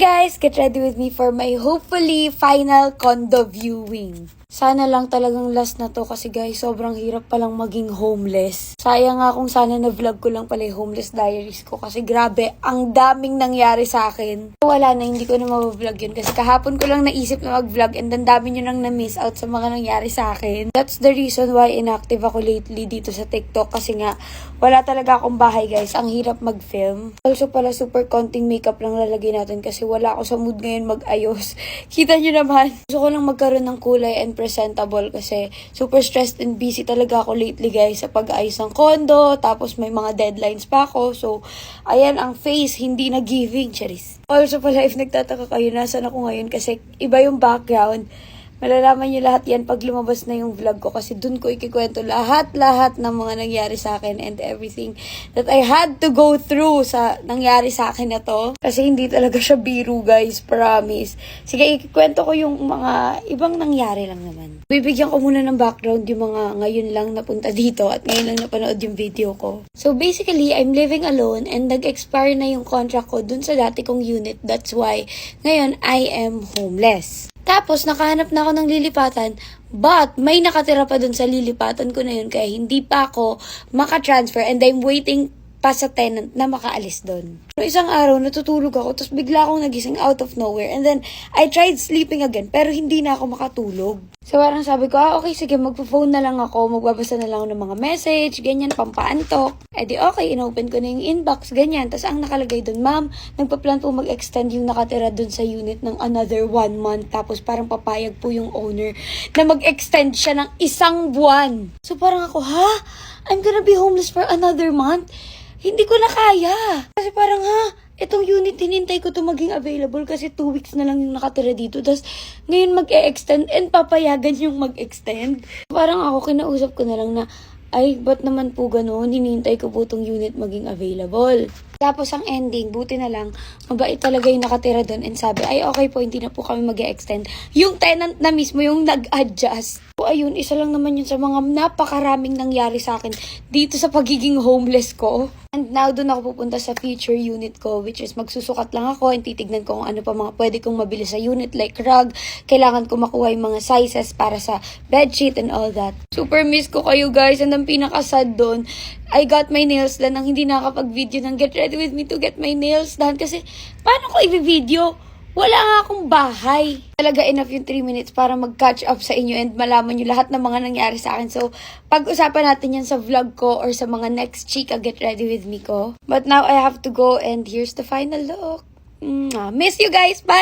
guys! Get ready with me for my hopefully final condo viewing. Sana lang talagang last na to kasi guys, sobrang hirap palang maging homeless. Sayang nga kung sana na-vlog ko lang pala yung homeless diaries ko kasi grabe, ang daming nangyari sa akin. Wala na, hindi ko na mabavlog yun kasi kahapon ko lang naisip na mag-vlog and ang dami nyo nang na-miss out sa mga nangyari sa akin. That's the reason why inactive ako lately dito sa TikTok kasi nga, wala talaga akong bahay guys. Ang hirap mag-film. Also pala super konting makeup lang lalagay natin kasi wala ako sa mood ngayon mag-ayos. Kita nyo naman. Gusto ko lang magkaroon ng kulay and presentable kasi super stressed and busy talaga ako lately guys sa pag-ayos ng condo. Tapos may mga deadlines pa ako. So, ayan ang face. Hindi na giving. Charis. Also pala if nagtataka kayo, nasan ako ngayon kasi iba yung background. Malalaman nyo lahat yan pag lumabas na yung vlog ko kasi dun ko ikikwento lahat ng mga nangyari sa akin and everything that I had to go through sa nangyari sa akin na to. Kasi hindi talaga siya biro guys, promise. Sige, ikikwento ko yung mga ibang nangyari lang naman. Bibigyan ko muna ng background yung mga ngayon lang napunta dito at ngayon lang napanood yung video ko. So basically, I'm living alone and nag-expire na yung contract ko dun sa dati kong unit. That's why ngayon I am homeless. Tapos, nakahanap na ako ng lilipatan, but may nakatira pa dun sa lilipatan ko na yun, kaya hindi pa ako makatransfer and I'm waiting pa sa tenant na makaalis dun. Pero isang araw, natutulog ako, tapos bigla akong nagising out of nowhere and then I tried sleeping again, pero hindi na ako makatulog. So, parang sabi ko, okay, sige, magpo-phone na lang ako, magbabasa na lang ako ng mga message, ganyan, pampaantok. Eh di okay, inopen ko na yung inbox, ganyan. Tapos ang nakalagay dun, ma'am, nagpa-plan po mag-extend yung nakatira dun sa unit ng another 1 month. Tapos parang papayag po yung owner na mag-extend siya ng 1 buwan. So parang ako, ha? I'm gonna be homeless for another month? Hindi ko na kaya. Kasi parang, itong unit, hinintay ko to maging available kasi 2 weeks na lang yung nakatira dito. Tapos, ngayon mag-e-extend and papayagan yung mag-extend. Parang ako, kinausap ko na lang na, ay, ba't naman po ganun? Hinintay ko po itong unit maging available. Tapos ang ending, buti na lang, mabait talaga yung nakatira doon and sabi, ay okay po, hindi na po kami mag-e-extend. Yung tenant na mismo yung nag-adjust. So ayun, isa lang naman yun sa mga napakaraming nangyari sa akin dito sa pagiging homeless ko. And now, doon ako pupunta sa future unit ko, which is magsusukat lang ako and titignan ko kung ano pa mga pwede kong mabili sa unit like rug. Kailangan ko makuha yung mga sizes para sa bedsheet and all that. Super miss ko kayo guys and ang pinakasad doon, I got my nails done nang hindi nakakapag-video ng get ready with me to get my nails done kasi paano ko i-video? Wala nga akong bahay. Talaga enough yung 3 minutes para mag-catch up sa inyo and malaman nyo lahat ng mga nangyari sa akin. So, pag-usapan natin yan sa vlog ko or sa mga next chika get ready with me ko. But now, I have to go and here's the final look. Miss you guys. Bye!